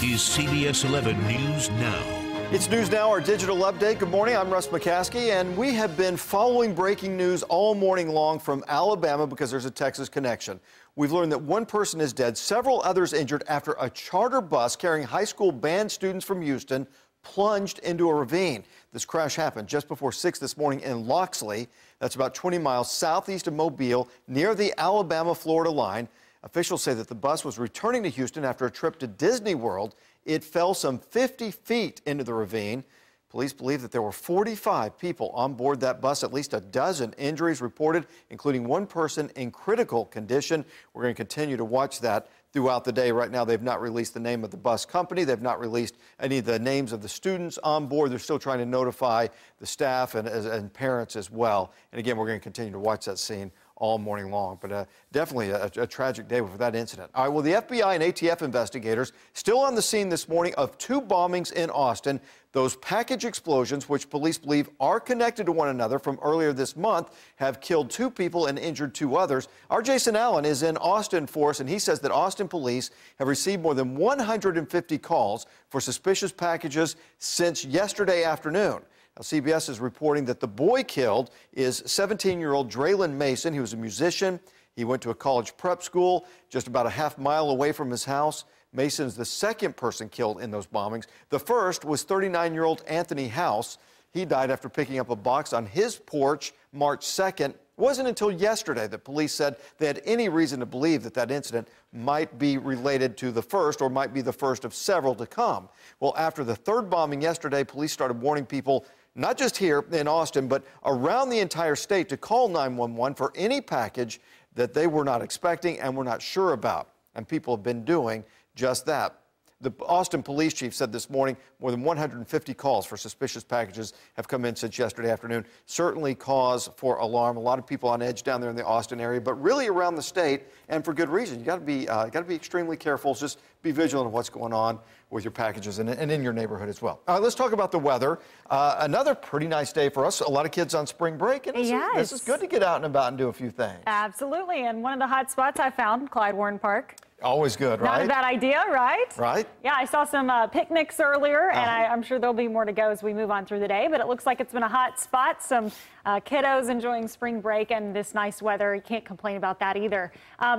is CBS 11 News Now. It's News Now, our digital update. Good morning, I'm Russ McCaskey, and we have been following breaking news all morning long from Alabama because there's a Texas connection. We've learned that one person is dead, several others injured after a charter bus carrying high school band students from Houston plunged into a ravine. This crash happened just before 6 this morning in Loxley. That's about 20 miles southeast of Mobile, near the Alabama-Florida line. Officials say that the bus was returning to Houston after a trip to Disney World. It fell some 50 feet into the ravine. Police believe that there were 45 people on board that bus, at least a dozen injuries reported, including one person in critical condition. We're going to continue to watch that throughout the day. Right now, they've not released the name of the bus company. They've not released any of the names of the students on board. They're still trying to notify the staff and parents as well. And again, we're going to continue to watch that scene all morning long, but definitely a tragic day for that incident. All right, well, the FBI and ATF investigators still on the scene this morning of two bombings in Austin. Those package explosions, which police believe are connected to one another from earlier this month, have killed two people and injured two others. Our Jason Allen is in Austin for us, and he says that Austin police have received more than 150 calls for suspicious packages since yesterday afternoon. Now, CBS is reporting that the boy killed is 17-year-old Draylon Mason. He was a musician. He went to a college prep school just about a half mile away from his house. Mason is the second person killed in those bombings. The first was 39-year-old Anthony House. He died after picking up a box on his porch March 2nd. It wasn't until yesterday that police said they had any reason to believe that that incident might be related to the first or might be the first of several to come. Well, after the third bombing yesterday, police started warning people not just here in Austin, but around the entire state to call 911 for any package that they were not expecting and were not sure about. And people have been doing just that. The Austin police chief said this morning more than 150 calls for suspicious packages have come in since yesterday afternoon. Certainly cause for alarm. A lot of people on edge down there in the Austin area, but really around the state, and for good reason. You got to be extremely careful. Just be vigilant of what's going on with your packages and in your neighborhood as well. All right, let's talk about the weather. Another pretty nice day for us. A lot of kids on spring break, and this is good to get out and about and do a few things. Absolutely, and one of the hot spots I found, Clyde Warren Park. Always good, right? Not a bad idea, right? Right. Yeah, I saw some picnics earlier, and I'm sure there'll be more to go as we move on through the day, but it looks like it's been a hot spot. Some kiddos enjoying spring break and this nice weather. You can't complain about that either.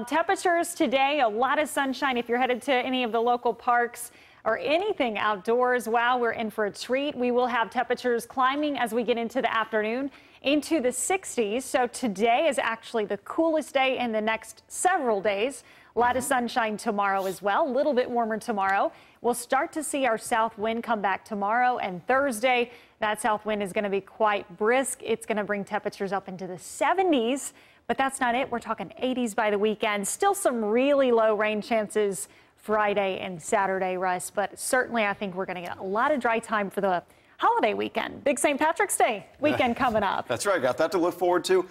Temperatures today, a lot of sunshine. If you're headed to any of the local parks or anything outdoors, wow, we're in for a treat. We will have temperatures climbing as we get into the afternoon into the 60s. So today is actually the coolest day in the next several days. A lot of sunshine tomorrow as well, a little bit warmer tomorrow. We'll start to see our south wind come back tomorrow and Thursday. That south wind is going to be quite brisk. It's going to bring temperatures up into the 70s, but that's not it. We're talking 80s by the weekend. Still some really low rain chances Friday and Saturday, Russ, but certainly I think we're going to get a lot of dry time for the holiday weekend. Big St. Patrick's Day weekend coming up. That's right. Got that to look forward to.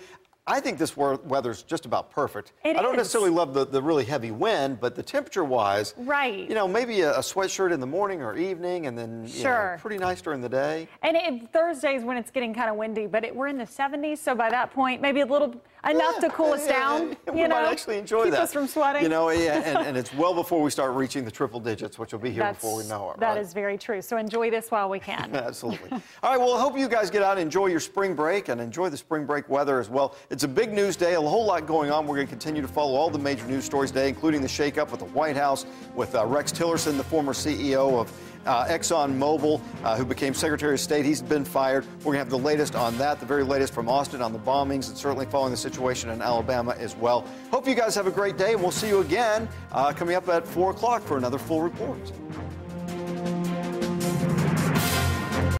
I think this weather's just about perfect. I don't necessarily love the really heavy wind, but the temperature-wise, right? You know, maybe a sweatshirt in the morning or evening, and then you know, pretty nice during the day. And Thursdays when it's getting kind of windy, but we're in the 70s, so by that point, maybe a little enough to cool us down. We might actually enjoy keep that. Us from sweating. You know, and it's well before we start reaching the triple digits, which will be here before we know it. That is very true. So enjoy this while we can. Absolutely. All right. Well, I hope you guys get out and enjoy your spring break and enjoy the spring break weather as well. It's a big news day. A whole lot going on. We're going to continue to follow all the major news stories today, including the shakeup with the White House, with Rex Tillerson, the former CEO of ExxonMobil, who became Secretary of State. He's been fired. We're going to have the latest on that, the very latest from Austin on the bombings, and certainly following the situation in Alabama as well. Hope you guys have a great day, and we'll see you again coming up at 4 o'clock for another full report.